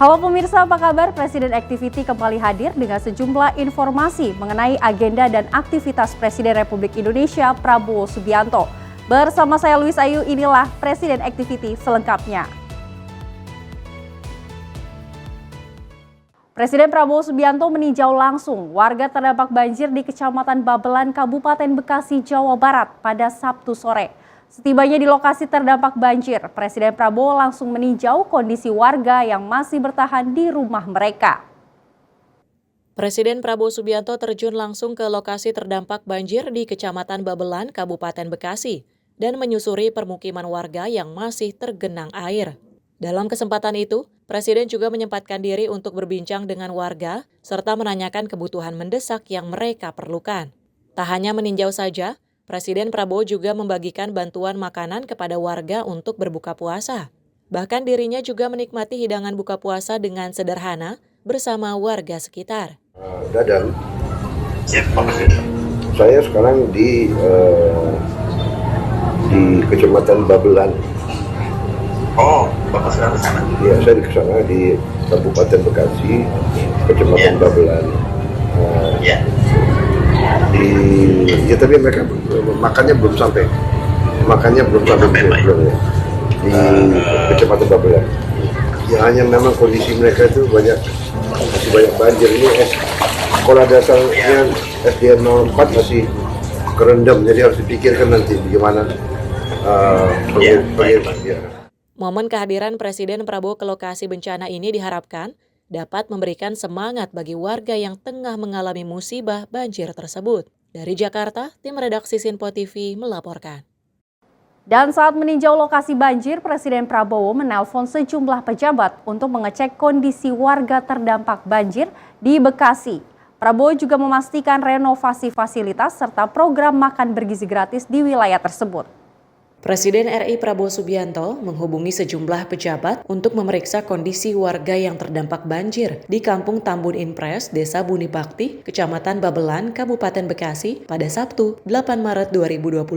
Halo pemirsa, apa kabar? Presiden Activity kembali hadir dengan sejumlah informasi mengenai agenda dan aktivitas Presiden Republik Indonesia Prabowo Subianto. Bersama saya Luis Ayu, inilah Presiden Activity selengkapnya. Presiden Prabowo Subianto meninjau langsung warga terdampak banjir di Kecamatan Babelan, Kabupaten Bekasi, Jawa Barat pada Sabtu sore. Setibanya di lokasi terdampak banjir, Presiden Prabowo langsung meninjau kondisi warga yang masih bertahan di rumah mereka. Presiden Prabowo Subianto terjun langsung ke lokasi terdampak banjir di Kecamatan Babelan, Kabupaten Bekasi, dan menyusuri permukiman warga yang masih tergenang air. Dalam kesempatan itu, Presiden juga menyempatkan diri untuk berbincang dengan warga, serta menanyakan kebutuhan mendesak yang mereka perlukan. Tak hanya meninjau saja, Presiden Prabowo juga membagikan bantuan makanan kepada warga untuk berbuka puasa. Bahkan dirinya juga menikmati hidangan buka puasa dengan sederhana bersama warga sekitar. Dadan, saya sekarang di Kecamatan Babelan. Oh, Bapak sedang ke sana? Iya, saya di sana di Kabupaten Bekasi, Kecamatan Babelan. Ya tapi mereka makannya belum sampai. Belum ya. Di Kecamatan Babelan. Ya hanya memang kondisi mereka itu masih banyak banjir. Ini sekolah dasarnya SDN 04 masih kerendam, jadi harus dipikirkan nanti bagaimana Momen kehadiran Presiden Prabowo ke lokasi bencana ini diharapkan dapat memberikan semangat bagi warga yang tengah mengalami musibah banjir tersebut. Dari Jakarta, tim redaksi Sinpo TV melaporkan. Dan saat meninjau lokasi banjir, Presiden Prabowo menelpon sejumlah pejabat untuk mengecek kondisi warga terdampak banjir di Bekasi. Prabowo juga memastikan renovasi fasilitas serta program makan bergizi gratis di wilayah tersebut. Presiden RI Prabowo Subianto menghubungi sejumlah pejabat untuk memeriksa kondisi warga yang terdampak banjir di Kampung Tambun Impres, Desa Buni Bakti, Kecamatan Babelan, Kabupaten Bekasi pada Sabtu 8 Maret 2025.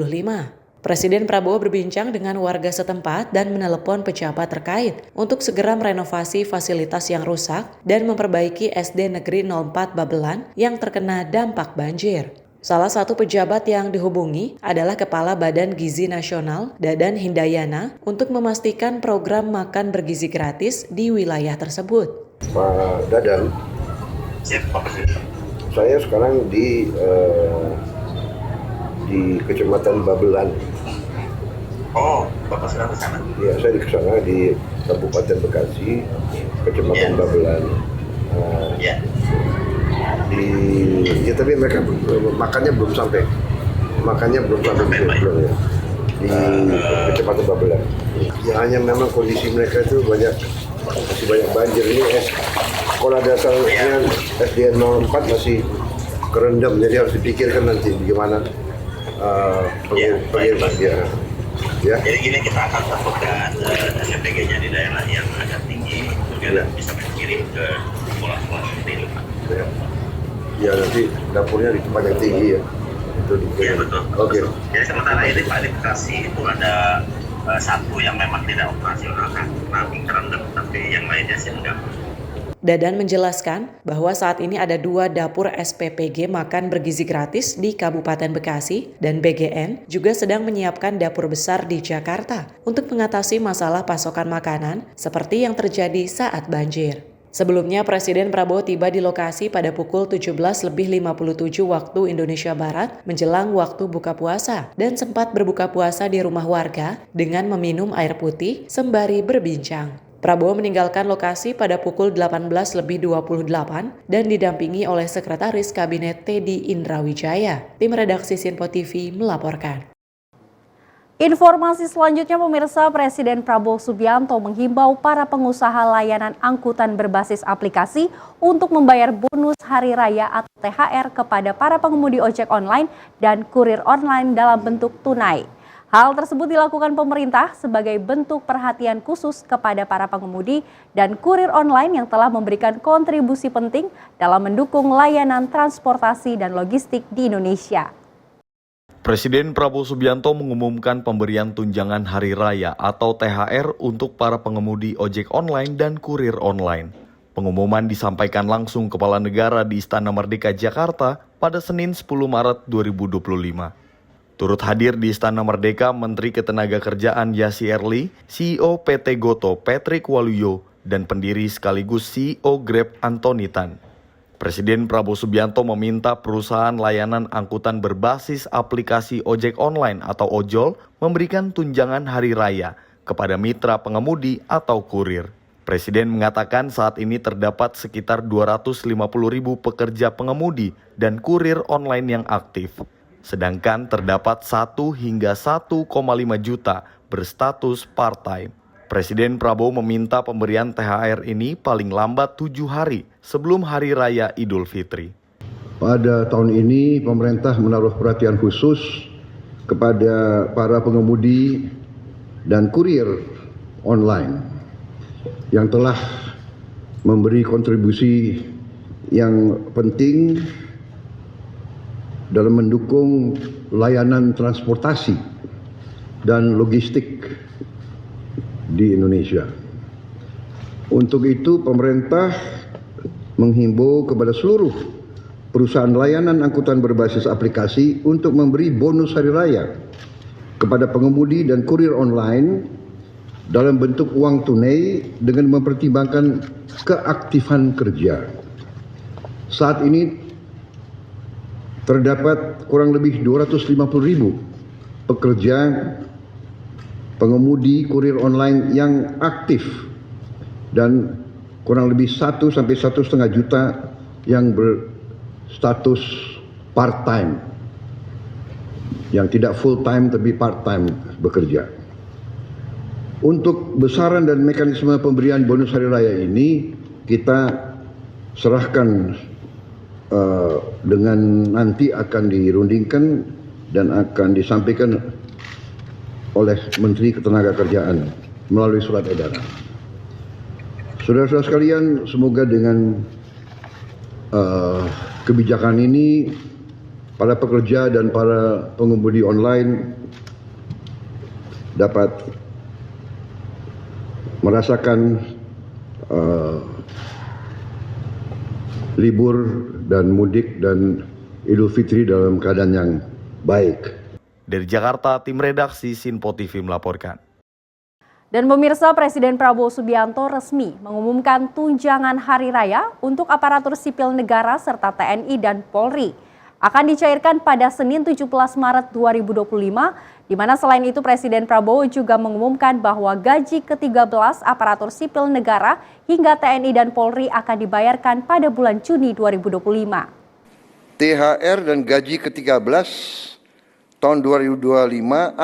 Presiden Prabowo berbincang dengan warga setempat dan menelepon pejabat terkait untuk segera merenovasi fasilitas yang rusak dan memperbaiki SD Negeri 04 Babelan yang terkena dampak banjir. Salah satu pejabat yang dihubungi adalah Kepala Badan Gizi Nasional, Dadan Hindayana, untuk memastikan program makan bergizi gratis di wilayah tersebut. Pak Dadan, saya sekarang di Kecamatan Babelan. Oh, Bapak sedang ke sana? Iya, saya di sana di Kabupaten Bekasi, Kecamatan Babelan. Ya tapi mereka makannya belum sampai. Belum ya. Di Kecamatan Babelan. Ya hanya memang kondisi mereka itu masih banyak banjir. Ini sekolah dasarnya SDN 04 masih kerendam, jadi harus dipikirkan nanti bagaimana Ya. Jadi gini, kita akan satukan SPG-nya di daerah yang agak tinggi, kemudian bisa dikirim ke sekolah-sekolah seperti itu, Pak. Ya nanti dapurnya di tempat yang tinggi ya. Itu Iya betul. Oke. Jadi sementara ini Pak, di Bekasi itu ada satu yang memang tidak operasional kan, nabi kerendam, tapi yang lainnya sih enggak. Dadan menjelaskan bahwa saat ini ada 2 dapur SPPG makan bergizi gratis di Kabupaten Bekasi dan BGN juga sedang menyiapkan dapur besar di Jakarta untuk mengatasi masalah pasokan makanan seperti yang terjadi saat banjir. Sebelumnya, Presiden Prabowo tiba di lokasi pada pukul 17.57 waktu Indonesia Barat menjelang waktu buka puasa dan sempat berbuka puasa di rumah warga dengan meminum air putih sembari berbincang. Prabowo meninggalkan lokasi pada pukul 18.28 dan didampingi oleh Sekretaris Kabinet Teddy Indrawijaya. Tim redaksi Sinpo TV melaporkan. Informasi selanjutnya pemirsa, Presiden Prabowo Subianto menghimbau para pengusaha layanan angkutan berbasis aplikasi untuk membayar bonus hari raya atau THR kepada para pengemudi ojek online dan kurir online dalam bentuk tunai. Hal tersebut dilakukan pemerintah sebagai bentuk perhatian khusus kepada para pengemudi dan kurir online yang telah memberikan kontribusi penting dalam mendukung layanan transportasi dan logistik di Indonesia. Presiden Prabowo Subianto mengumumkan pemberian tunjangan Hari Raya atau THR untuk para pengemudi ojek online dan kurir online. Pengumuman disampaikan langsung Kepala Negara di Istana Merdeka Jakarta pada Senin 10 Maret 2025. Turut hadir di Istana Merdeka Menteri Ketenagakerjaan Yasir Lee, CEO PT Goto Patrick Waluyo, dan pendiri sekaligus CEO Grab Antoni Tan. Presiden Prabowo Subianto meminta perusahaan layanan angkutan berbasis aplikasi ojek online atau ojol memberikan tunjangan hari raya kepada mitra pengemudi atau kurir. Presiden mengatakan saat ini terdapat sekitar 250.000 pekerja pengemudi dan kurir online yang aktif. Sedangkan terdapat 1 hingga 1,5 juta berstatus part-time. Presiden Prabowo meminta pemberian THR ini paling lambat 7 hari sebelum Hari Raya Idul Fitri. Pada tahun ini pemerintah menaruh perhatian khusus kepada para pengemudi dan kurir online yang telah memberi kontribusi yang penting dalam mendukung layanan transportasi dan logistik di Indonesia. Untuk itu pemerintah menghimbau kepada seluruh perusahaan layanan angkutan berbasis aplikasi untuk memberi bonus hari raya kepada pengemudi dan kurir online dalam bentuk uang tunai dengan mempertimbangkan keaktifan kerja. Saat ini terdapat kurang lebih 250.000 pekerja pengemudi kurir online yang aktif dan kurang lebih 1 sampai 1,5 juta yang berstatus part-time, yang tidak full-time tapi part-time bekerja. Untuk besaran dan mekanisme pemberian bonus hari raya ini kita serahkan dengan nanti akan dirundingkan dan akan disampaikan oleh Menteri Ketenagakerjaan melalui surat edaran. Saudara-saudara sekalian, semoga dengan kebijakan ini para pekerja dan para pengemudi online dapat merasakan libur dan mudik dan Idul Fitri dalam keadaan yang baik. Dari Jakarta, tim redaksi Sinpo TV melaporkan. Dan pemirsa, Presiden Prabowo Subianto resmi mengumumkan tunjangan hari raya untuk aparatur sipil negara serta TNI dan Polri. Akan dicairkan pada Senin 17 Maret 2025, di mana selain itu Presiden Prabowo juga mengumumkan bahwa gaji ke-13 aparatur sipil negara hingga TNI dan Polri akan dibayarkan pada bulan Juni 2025. THR dan gaji ke-13 tahun 2025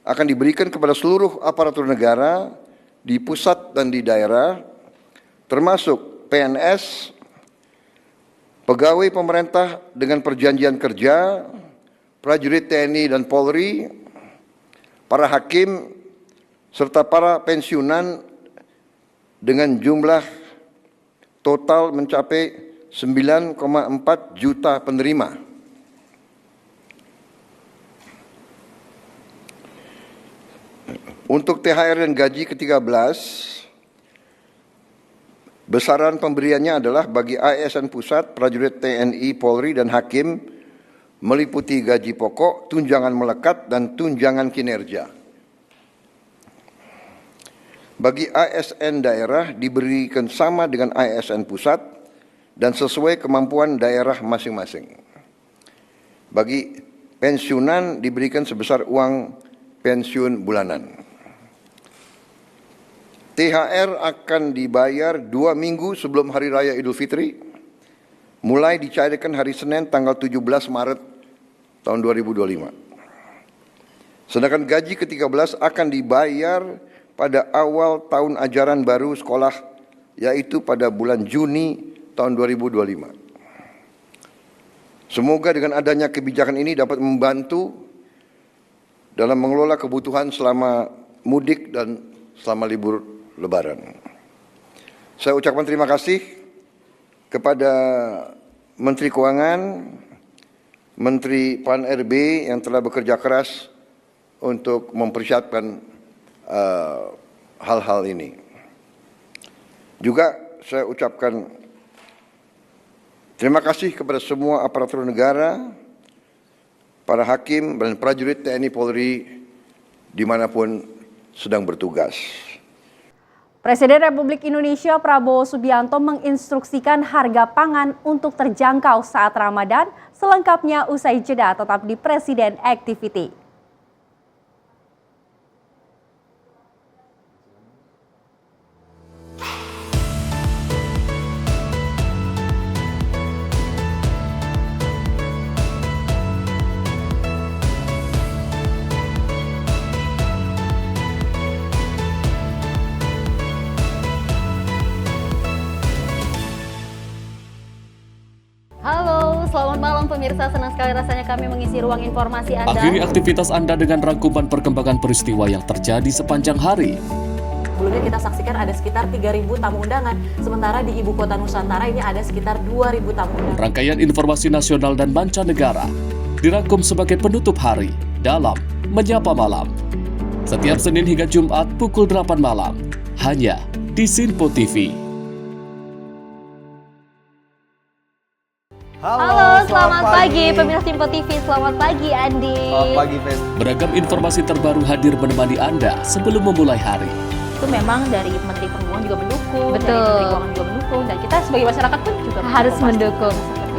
akan diberikan kepada seluruh aparatur negara di pusat dan di daerah, termasuk PNS, pegawai pemerintah dengan perjanjian kerja, prajurit TNI dan Polri, para hakim, serta para pensiunan dengan jumlah total mencapai 9,4 juta penerima. Untuk THR dan gaji ke-13, besaran pemberiannya adalah bagi ASN Pusat, prajurit TNI, Polri, dan Hakim, meliputi gaji pokok, tunjangan melekat, dan tunjangan kinerja. Bagi ASN daerah diberikan sama dengan ASN Pusat dan sesuai kemampuan daerah masing-masing. Bagi pensiunan diberikan sebesar uang pensiun bulanan. THR akan dibayar 2 minggu sebelum Hari Raya Idul Fitri, mulai dicairkan hari Senin tanggal 17 Maret tahun 2025. Sedangkan gaji ke-13 akan dibayar pada awal tahun ajaran baru sekolah, yaitu pada bulan Juni tahun 2025. Semoga dengan adanya kebijakan ini dapat membantu dalam mengelola kebutuhan selama mudik dan selama libur Lebaran. Saya ucapkan terima kasih kepada Menteri Keuangan, Menteri PAN-RB yang telah bekerja keras untuk mempersiapkan hal-hal ini. Juga saya ucapkan terima kasih kepada semua aparatur negara, para hakim dan prajurit TNI Polri dimanapun sedang bertugas. Presiden Republik Indonesia Prabowo Subianto menginstruksikan harga pangan untuk terjangkau saat Ramadan, selengkapnya usai jeda tetap di Presiden Activity. Halo, selamat malam pemirsa. Senang sekali rasanya kami mengisi ruang informasi Anda. Akhiri aktivitas Anda dengan rangkuman perkembangan peristiwa yang terjadi sepanjang hari. Sebelumnya kita saksikan ada sekitar 3.000 tamu undangan, sementara di Ibu Kota Nusantara ini ada sekitar 2.000 tamu undangan. Rangkaian informasi nasional dan mancanegara dirangkum sebagai penutup hari dalam Menyapa Malam. Setiap Senin hingga Jumat pukul 8 malam, hanya di Sinpo TV. Halo, selamat pagi pemirsa Sinpo TV. Selamat pagi Andi. Selamat pagi, Ves. Beragam informasi terbaru hadir menemani Anda sebelum memulai hari. Itu memang dari Menteri Perhubungan juga mendukung, Betul. dari Menteri Keuangan juga mendukung, dan kita sebagai masyarakat pun juga Harus mendukung.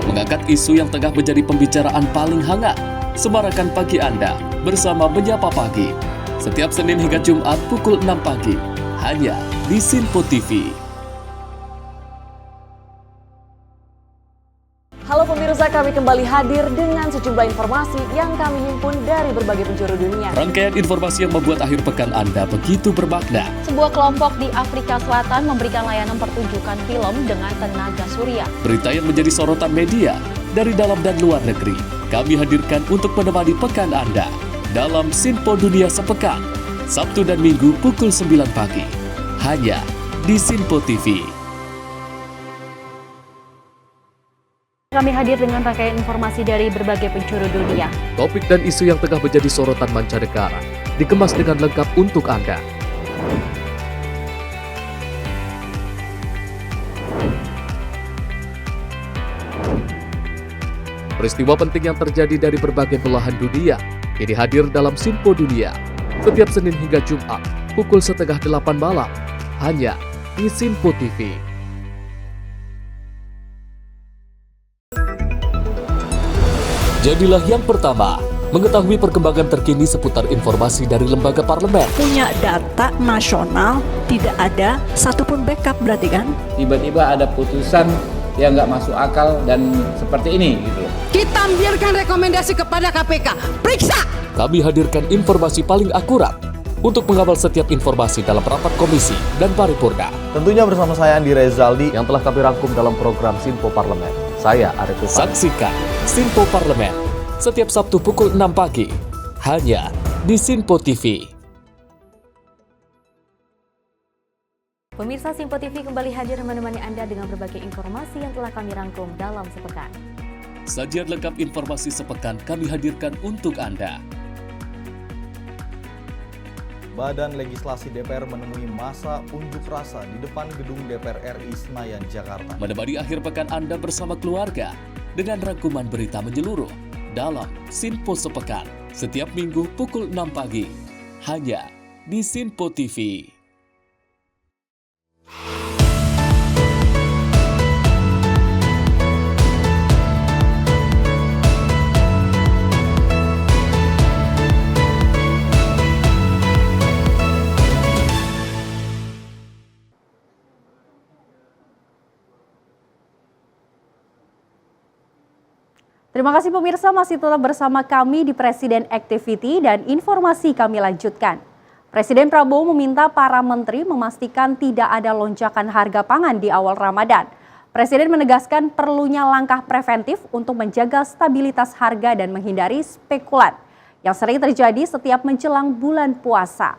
Mengangkat isu yang tengah menjadi pembicaraan paling hangat. Semarakan pagi Anda bersama Menyapa Pagi. Setiap Senin hingga Jumat pukul 6 pagi, hanya di Sinpo TV. Halo pemirsa, kami kembali hadir dengan sejumlah informasi yang kami himpun dari berbagai penjuru dunia. Rangkaian informasi yang membuat akhir pekan Anda begitu bermakna. Sebuah kelompok di Afrika Selatan memberikan layanan pertunjukan film dengan tenaga surya. Berita yang menjadi sorotan media dari dalam dan luar negeri. Kami hadirkan untuk menemani pekan Anda dalam Sinpo Dunia Sepekan, Sabtu dan Minggu pukul 9 pagi. Hanya di Sinpo TV. Kami hadir dengan rangkaian informasi dari berbagai penjuru dunia. Topik dan isu yang tengah menjadi sorotan mancanegara dikemas dengan lengkap untuk Anda. Peristiwa penting yang terjadi dari berbagai belahan dunia kini hadir dalam Sinpo Dunia setiap Senin hingga Jumat pukul 7:30 malam hanya di Sinpo TV. Jadilah yang pertama mengetahui perkembangan terkini seputar informasi dari lembaga parlemen. Punya data nasional, tidak ada satupun backup berarti kan? Tiba-tiba ada putusan yang nggak masuk akal dan seperti ini gitu loh. Kita biarkan rekomendasi kepada KPK, periksa! Kami hadirkan informasi paling akurat untuk mengawal setiap informasi dalam rapat komisi dan paripurna. Tentunya bersama saya Andi Rezaldi yang telah kami rangkum dalam program Sinpo Parlemen. Saya Arif Tufan. Saksikan Sinpo Parlemen setiap Sabtu pukul 6 pagi hanya di Sinpo TV. Pemirsa Sinpo TV kembali hadir menemani Anda dengan berbagai informasi yang telah kami rangkum dalam sepekan. Sajian lengkap informasi sepekan kami hadirkan untuk Anda. Badan Legislasi DPR menemui masa unjuk rasa di depan gedung DPR RI Senayan, Jakarta. Menemani akhir pekan Anda bersama keluarga dengan rangkuman berita menyeluruh dalam Sinpo Sepekan setiap minggu pukul 6 pagi hanya di Sinpo TV. Terima kasih pemirsa, masih tetap bersama kami di Presiden Activity dan informasi kami lanjutkan. Presiden Prabowo meminta para menteri memastikan tidak ada lonjakan harga pangan di awal Ramadan. Presiden menegaskan perlunya langkah preventif untuk menjaga stabilitas harga dan menghindari spekulan yang sering terjadi setiap menjelang bulan puasa.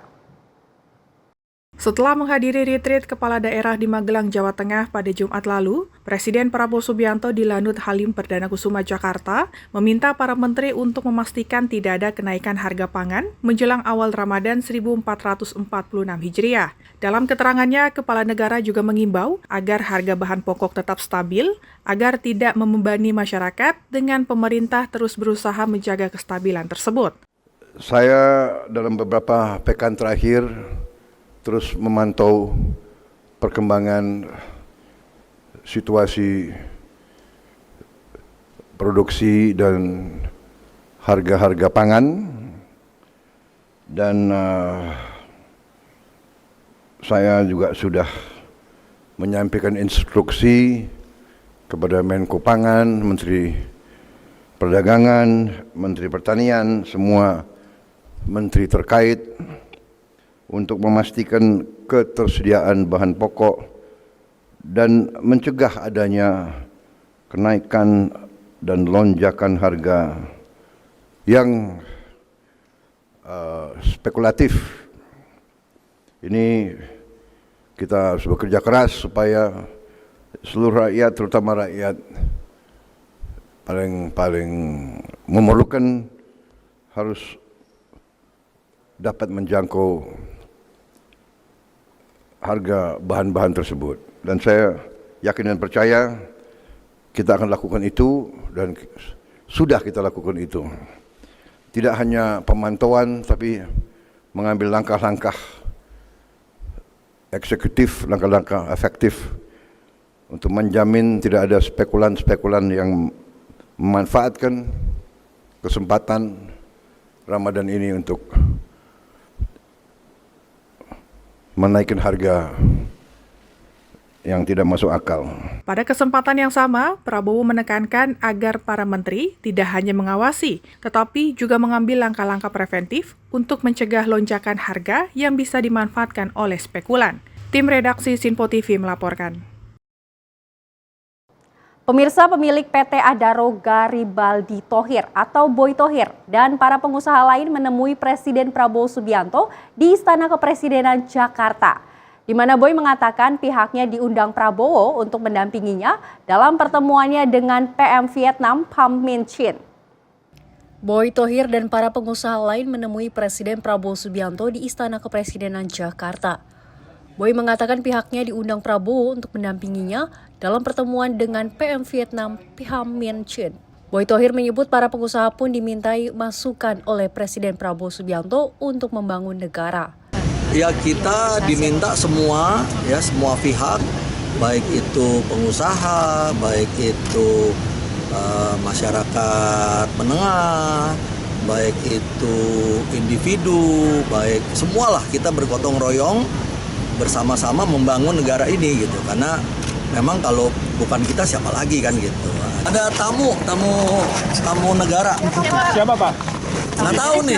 Setelah menghadiri retreat kepala daerah di Magelang, Jawa Tengah pada Jumat lalu, Presiden Prabowo Subianto di Lanut Halim Perdana Kusuma, Jakarta, meminta para menteri untuk memastikan tidak ada kenaikan harga pangan menjelang awal Ramadan 1446 Hijriah. Dalam keterangannya, Kepala Negara juga mengimbau agar harga bahan pokok tetap stabil, agar tidak membebani masyarakat dengan pemerintah terus berusaha menjaga kestabilan tersebut. Saya dalam beberapa pekan terakhir terus memantau perkembangan situasi produksi dan harga-harga pangan, dan saya juga sudah menyampaikan instruksi kepada Menko Pangan, Menteri Perdagangan, Menteri Pertanian, semua menteri terkait untuk memastikan ketersediaan bahan pokok dan mencegah adanya kenaikan dan lonjakan harga yang spekulatif. Ini kita harus bekerja keras supaya seluruh rakyat, terutama rakyat paling memerlukan, harus dapat menjangkau harga bahan-bahan tersebut. Dan saya yakin dan percaya kita akan lakukan itu, dan sudah kita lakukan itu. Tidak hanya pemantauan, tapi mengambil langkah-langkah eksekutif, langkah-langkah efektif untuk menjamin tidak ada spekulan-spekulan yang memanfaatkan kesempatan Ramadan ini untuk menaikkan harga yang tidak masuk akal. Pada kesempatan yang sama, Prabowo menekankan agar para menteri tidak hanya mengawasi, tetapi juga mengambil langkah-langkah preventif untuk mencegah lonjakan harga yang bisa dimanfaatkan oleh spekulan. Tim redaksi Sinpo TV melaporkan. Pemirsa, pemilik PT Adaro Garibaldi Thohir atau Boy Thohir dan para pengusaha lain menemui Presiden Prabowo Subianto di Istana Kepresidenan Jakarta, di mana Boy mengatakan pihaknya diundang Prabowo untuk mendampinginya dalam pertemuannya dengan PM Vietnam Pham Minh Chinh. Boy Thohir dan para pengusaha lain menemui Presiden Prabowo Subianto di Istana Kepresidenan Jakarta. Boy mengatakan pihaknya diundang Prabowo untuk mendampinginya dalam pertemuan dengan PM Vietnam Pham Minh Chinh. Boy Thohir menyebut para pengusaha pun dimintai masukan oleh Presiden Prabowo Subianto untuk membangun negara. Ya, kita diminta semua pihak, baik itu pengusaha, baik itu masyarakat menengah, baik itu individu, baik semualah kita bergotong royong bersama-sama membangun negara ini gitu. Karena memang kalau bukan kita siapa lagi kan gitu. Ada tamu negara. Siapa, Pak? Nggak tahu nih,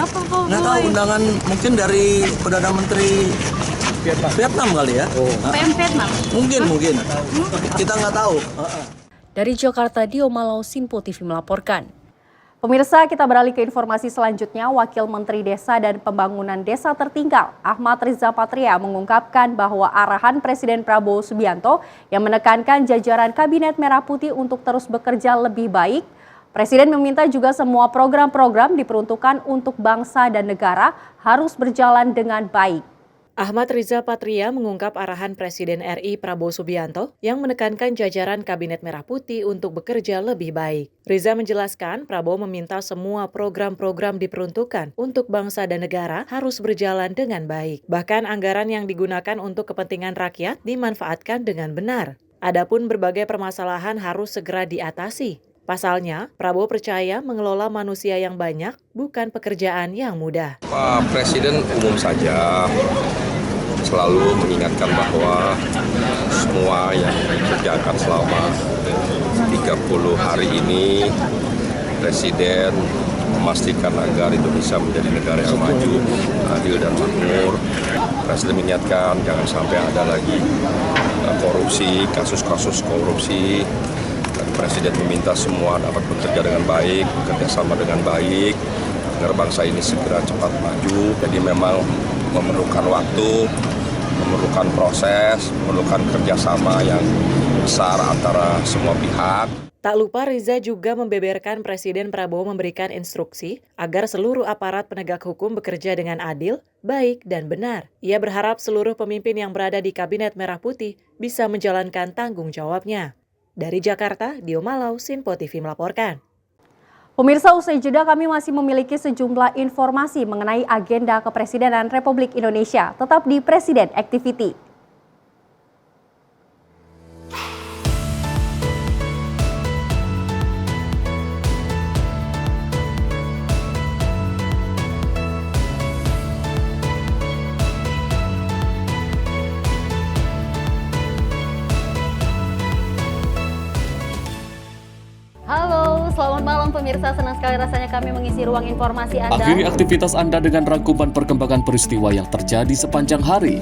nggak tahu undangan mungkin dari Perdana Menteri Vietnam kali ya. PM Vietnam? Mungkin. Kita nggak tahu. Dari Jakarta, Dio Malau, Sinpo TV melaporkan. Pemirsa, kita beralih ke informasi selanjutnya. Wakil Menteri Desa dan Pembangunan Desa Tertinggal, Ahmad Riza Patria, mengungkapkan bahwa arahan Presiden Prabowo Subianto yang menekankan jajaran Kabinet Merah Putih untuk terus bekerja lebih baik. Presiden meminta juga semua program-program diperuntukkan untuk bangsa dan negara harus berjalan dengan baik. Ahmad Riza Patria mengungkap arahan Presiden RI Prabowo Subianto yang menekankan jajaran Kabinet Merah Putih untuk bekerja lebih baik. Riza menjelaskan Prabowo meminta semua program-program diperuntukkan untuk bangsa dan negara harus berjalan dengan baik. Bahkan anggaran yang digunakan untuk kepentingan rakyat dimanfaatkan dengan benar. Adapun berbagai permasalahan harus segera diatasi. Pasalnya, Prabowo percaya mengelola manusia yang banyak bukan pekerjaan yang mudah. Pak Presiden umum saja selalu mengingatkan bahwa semua yang dikerjakan selama 30 hari ini, Presiden memastikan agar Indonesia menjadi negara yang maju, adil dan makmur. Presiden mengingatkan jangan sampai ada lagi korupsi, kasus-kasus korupsi. Presiden meminta semua dapat bekerja dengan baik, bekerja sama dengan baik, agar bangsa ini segera cepat maju. Jadi memang memerlukan waktu, memerlukan proses, memerlukan kerjasama yang besar antara semua pihak. Tak lupa Riza juga membeberkan Presiden Prabowo memberikan instruksi agar seluruh aparat penegak hukum bekerja dengan adil, baik, dan benar. Ia berharap seluruh pemimpin yang berada di Kabinet Merah Putih bisa menjalankan tanggung jawabnya. Dari Jakarta, Dio Malau, Sinpo TV melaporkan. Pemirsa, usai jeda kami masih memiliki sejumlah informasi mengenai agenda kepresidenan Republik Indonesia. Tetap di Presiden Activity. Halo, selamat malam pemirsa. Senang sekali rasanya kami mengisi ruang informasi Anda. Akhiri aktivitas Anda dengan rangkuman perkembangan peristiwa yang terjadi sepanjang hari.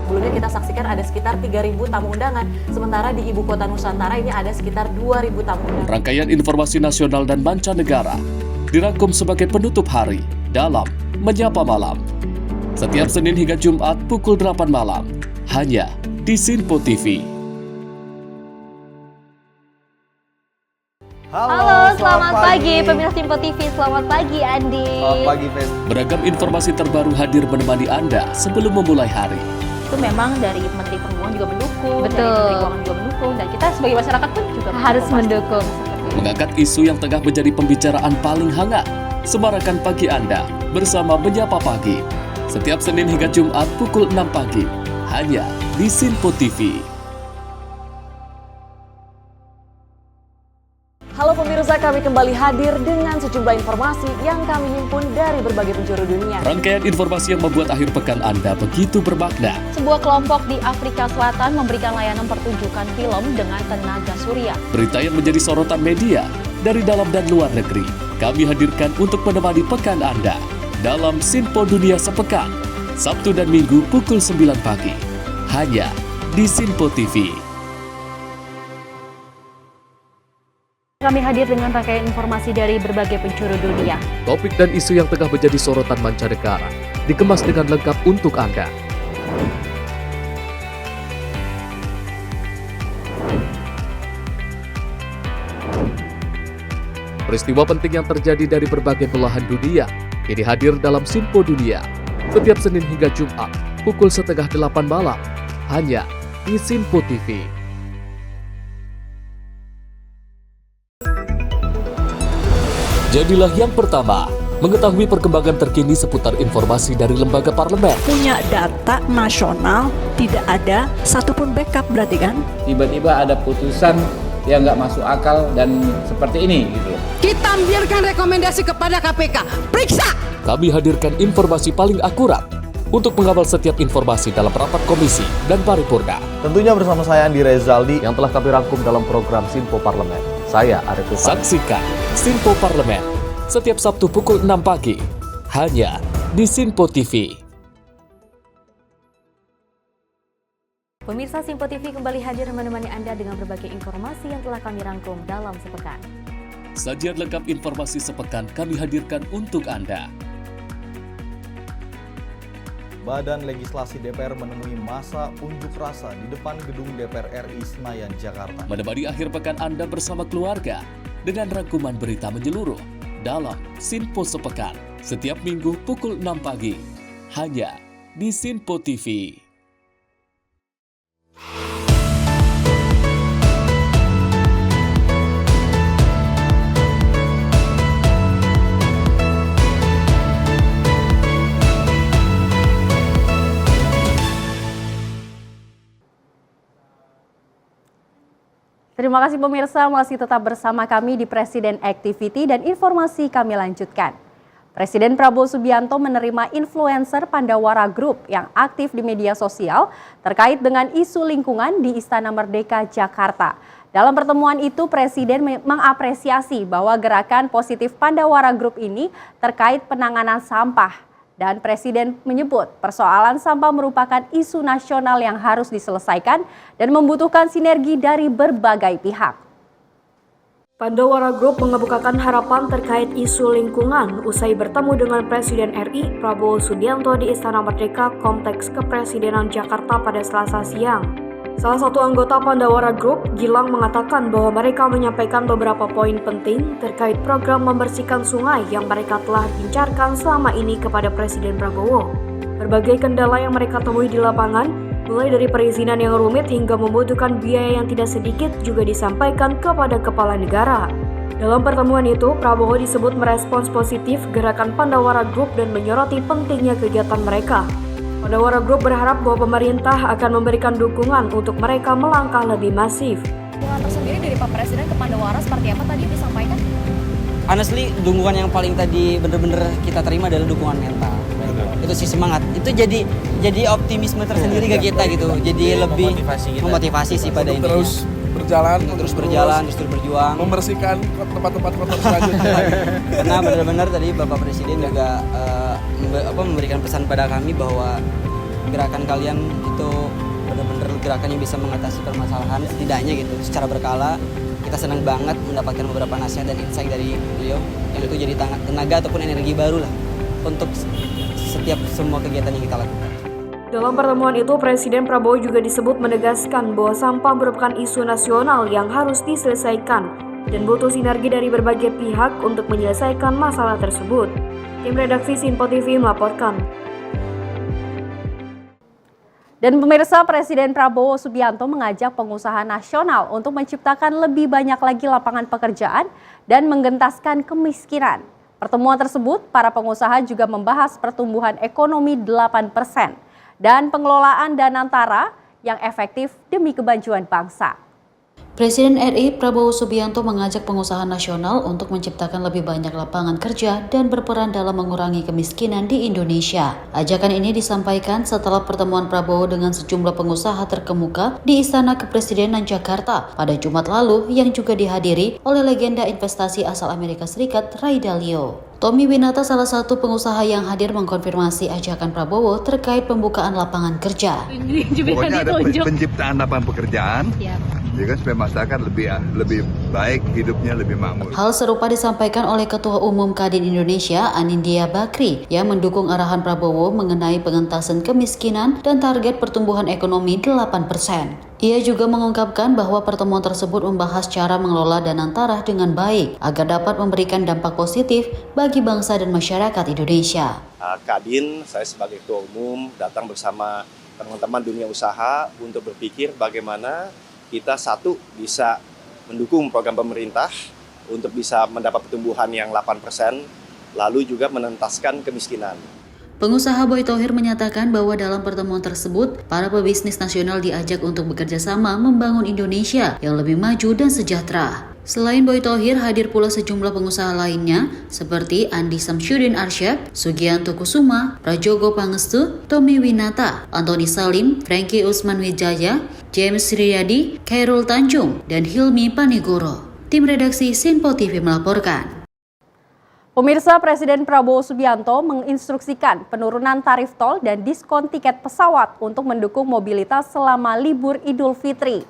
Sebelumnya kita saksikan ada sekitar 3.000 tamu undangan, sementara di Ibu Kota Nusantara ini ada sekitar 2.000 tamu undangan. Rangkaian informasi nasional dan mancanegara dirangkum sebagai penutup hari dalam Menyapa Malam. Setiap Senin hingga Jumat pukul 8 malam, hanya di Sinpo TV. Halo, selamat pagi pemirsa Sinpo TV. Selamat pagi Andi. Selamat pagi, Ves. Beragam informasi terbaru hadir menemani Anda sebelum memulai hari. Itu memang dari Menteri Perhubungan juga mendukung, Betul. dari Menteri Keuangan juga mendukung, dan kita sebagai masyarakat pun juga Harus mendukung. Mengangkat isu yang tengah menjadi pembicaraan paling hangat. Semarakan pagi Anda bersama Menyapa Pagi. Setiap Senin hingga Jumat pukul 6 pagi, hanya di Sinpo TV. Halo pemirsa, kami kembali hadir dengan sejumlah informasi yang kami himpun dari berbagai penjuru dunia. Rangkaian informasi yang membuat akhir pekan Anda begitu bermakna. Sebuah kelompok di Afrika Selatan memberikan layanan pertunjukan film dengan tenaga surya. Berita yang menjadi sorotan media dari dalam dan luar negeri, kami hadirkan untuk menemani pekan Anda dalam Sinpo Dunia Sepekan, Sabtu dan Minggu pukul 9 pagi, hanya di Sinpo TV. Kami hadir dengan rangkaian informasi dari berbagai penjuru dunia. Topik dan isu yang tengah menjadi sorotan mancanegara dikemas dengan lengkap untuk Anda. Peristiwa penting yang terjadi dari berbagai belahan dunia kini hadir dalam Sinpo Dunia setiap Senin hingga Jumat pukul 7:30 malam, hanya di Sinpo TV. Jadilah yang pertama mengetahui perkembangan terkini seputar informasi dari lembaga parlemen. Punya data nasional, tidak ada satupun backup berarti kan? Tiba-tiba ada putusan yang nggak masuk akal dan seperti ini gitu. Kita biarkan rekomendasi kepada KPK, periksa! Kami hadirkan informasi paling akurat untuk mengawal setiap informasi dalam rapat komisi dan paripurna. Tentunya bersama saya Andi Rezaldi yang telah kami rangkum dalam program Sinpo Parlemen. Saya Arif Tufan. Saksikan Sinpo Parlemen setiap Sabtu pukul 6 pagi hanya di Sinpo TV. Pemirsa Sinpo TV kembali hadir menemani Anda dengan berbagai informasi yang telah kami rangkum dalam sepekan. Sajian lengkap informasi sepekan kami hadirkan untuk Anda. Badan Legislasi DPR menemui masa unjuk rasa di depan gedung DPR RI Senayan, Jakarta. Menemani akhir pekan Anda bersama keluarga dengan rangkuman berita menyeluruh dalam Sinpo Sepekan setiap Minggu pukul 6 pagi hanya di Sinpo TV. Terima kasih pemirsa, masih tetap bersama kami di Presiden Activity dan informasi kami lanjutkan. Presiden Prabowo Subianto menerima influencer Pandawara Group yang aktif di media sosial terkait dengan isu lingkungan di Istana Merdeka, Jakarta. Dalam pertemuan itu, Presiden mengapresiasi bahwa gerakan positif Pandawara Group ini terkait penanganan sampah. Dan Presiden menyebut persoalan sampah merupakan isu nasional yang harus diselesaikan dan membutuhkan sinergi dari berbagai pihak. Pandawara Group mengemukakan harapan terkait isu lingkungan usai bertemu dengan Presiden RI Prabowo Subianto di Istana Merdeka Kompleks Kepresidenan Jakarta pada Selasa siang. Salah satu anggota Pandawara Group, Gilang, mengatakan bahwa mereka menyampaikan beberapa poin penting terkait program membersihkan sungai yang mereka telah gencarkan selama ini kepada Presiden Prabowo. Berbagai kendala yang mereka temui di lapangan, mulai dari perizinan yang rumit hingga membutuhkan biaya yang tidak sedikit juga disampaikan kepada kepala negara. Dalam pertemuan itu, Prabowo disebut merespons positif gerakan Pandawara Group dan menyoroti pentingnya kegiatan mereka. Pandawara Group berharap bahwa pemerintah akan memberikan dukungan untuk mereka melangkah lebih masif. Dukungan tersendiri dari Pak Presiden ke Pandawara seperti apa tadi disampaikan? Honestly, dukungan yang paling tadi bener-bener kita terima adalah dukungan mental. Itu sih semangat. Itu jadi optimisme tersendiri ke kita gitu. Jadi lebih memotivasi sih pada intinya. Terus berjalan, terus berjuang. Membersihkan tempat-tempat kotor selanjutnya. Karena benar-benar tadi Bapak Presiden juga memberikan pesan pada kami bahwa gerakan kalian itu benar-benar gerakan yang bisa mengatasi permasalahan setidaknya gitu secara berkala. Kita senang banget mendapatkan beberapa nasihat dan insight dari beliau yang itu jadi tenaga ataupun energi baru lah untuk setiap semua kegiatan yang kita lakukan. Dalam pertemuan itu, Presiden Prabowo juga disebut menegaskan bahwa sampah merupakan isu nasional yang harus diselesaikan dan butuh sinergi dari berbagai pihak untuk menyelesaikan masalah tersebut. Tim redaksi Sinpo TV melaporkan. Dan pemirsa, Presiden Prabowo Subianto mengajak pengusaha nasional untuk menciptakan lebih banyak lagi lapangan pekerjaan dan menggentaskan kemiskinan. Pertemuan tersebut, para pengusaha juga membahas pertumbuhan ekonomi 8% dan pengelolaan Danantara yang efektif demi kemajuan bangsa. Presiden RI Prabowo Subianto mengajak pengusaha nasional untuk menciptakan lebih banyak lapangan kerja dan berperan dalam mengurangi kemiskinan di Indonesia. Ajakan ini disampaikan setelah pertemuan Prabowo dengan sejumlah pengusaha terkemuka di Istana Kepresidenan Jakarta pada Jumat lalu yang juga dihadiri oleh legenda investasi asal Amerika Serikat Ray Dalio. Tommy Winata, salah satu pengusaha yang hadir, mengkonfirmasi ajakan Prabowo terkait pembukaan lapangan kerja. Pokoknya ada penciptaan lapangan pekerjaan, ya kan, supaya masyarakat lebih baik, hidupnya lebih makmur. Hal serupa disampaikan oleh Ketua Umum Kadin Indonesia, Anindya Bakri, yang mendukung arahan Prabowo mengenai pengentasan kemiskinan dan target pertumbuhan ekonomi 8%. Ia juga mengungkapkan bahwa pertemuan tersebut membahas cara mengelola Danantara dengan baik agar dapat memberikan dampak positif bagi bangsa dan masyarakat Indonesia. Kadin, saya sebagai Ketua Umum datang bersama teman-teman dunia usaha untuk berpikir bagaimana kita satu bisa mendukung program pemerintah untuk bisa mendapat pertumbuhan yang 8%, lalu juga menentaskan kemiskinan. Pengusaha Boy Thohir menyatakan bahwa dalam pertemuan tersebut, para pebisnis nasional diajak untuk bekerja sama membangun Indonesia yang lebih maju dan sejahtera. Selain Boy Thohir, hadir pula sejumlah pengusaha lainnya seperti Andi Samsyudin Arsyad, Sugianto Kusuma, Prajogo Pangestu, Tommy Winata, Antoni Salim, Frankie Usman Wijaya, James Riyadi, Khairul Tanjung, dan Hilmi Panigoro. Tim redaksi Sinpo TV melaporkan. Pemirsa, Presiden Prabowo Subianto menginstruksikan penurunan tarif tol dan diskon tiket pesawat untuk mendukung mobilitas selama libur Idul Fitri.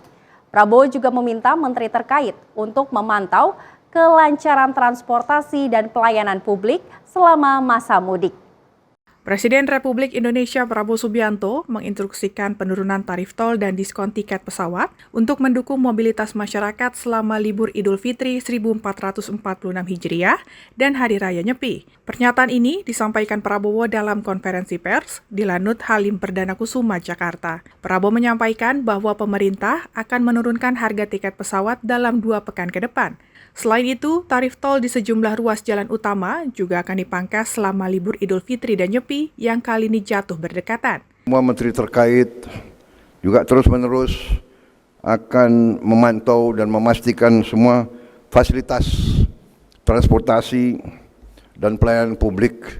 Prabowo juga meminta menteri terkait untuk memantau kelancaran transportasi dan pelayanan publik selama masa mudik. Presiden Republik Indonesia Prabowo Subianto menginstruksikan penurunan tarif tol dan diskon tiket pesawat untuk mendukung mobilitas masyarakat selama libur Idul Fitri 1446 Hijriah dan Hari Raya Nyepi. Pernyataan ini disampaikan Prabowo dalam konferensi pers di Lanut Halim Perdana Kusuma, Jakarta. Prabowo menyampaikan bahwa pemerintah akan menurunkan harga tiket pesawat dalam 2 pekan ke depan. Selain itu, tarif tol di sejumlah ruas jalan utama juga akan dipangkas selama libur Idul Fitri dan Nyepi yang kali ini jatuh berdekatan. Semua menteri terkait juga terus-menerus akan memantau dan memastikan semua fasilitas transportasi dan pelayanan publik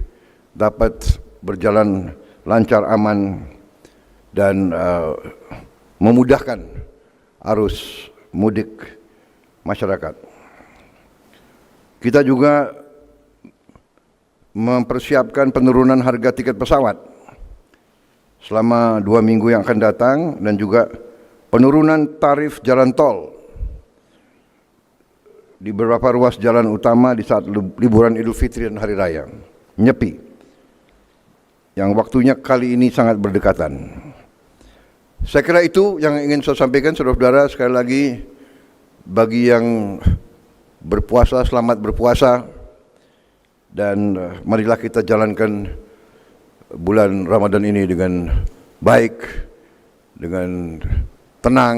dapat berjalan lancar, aman, dan memudahkan arus mudik masyarakat. Kita juga mempersiapkan penurunan harga tiket pesawat selama 2 minggu yang akan datang dan juga penurunan tarif jalan tol di beberapa ruas jalan utama di saat liburan Idul Fitri dan Hari Raya. Nyepi. Yang waktunya kali ini sangat berdekatan. Saya kira itu yang ingin saya sampaikan, saudara-saudara. Sekali lagi, bagi yang berpuasa, selamat berpuasa. Dan marilah kita jalankan bulan Ramadan ini dengan baik, dengan tenang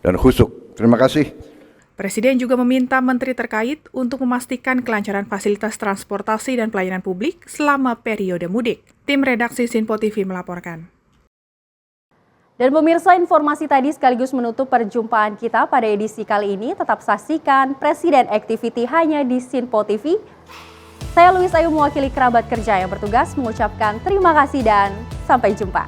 dan khusyuk. Terima kasih. Presiden juga meminta menteri terkait untuk memastikan kelancaran fasilitas transportasi dan pelayanan publik selama periode mudik. Tim redaksi Sinpo TV melaporkan. Dan pemirsa, informasi tadi sekaligus menutup perjumpaan kita pada edisi kali ini. Tetap saksikan Presiden Activity hanya di Sinpo TV. Saya Louis Ayu mewakili kerabat kerja yang bertugas mengucapkan terima kasih dan sampai jumpa.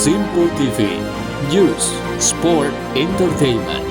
Sinpo TV, News, Sport, Entertainment.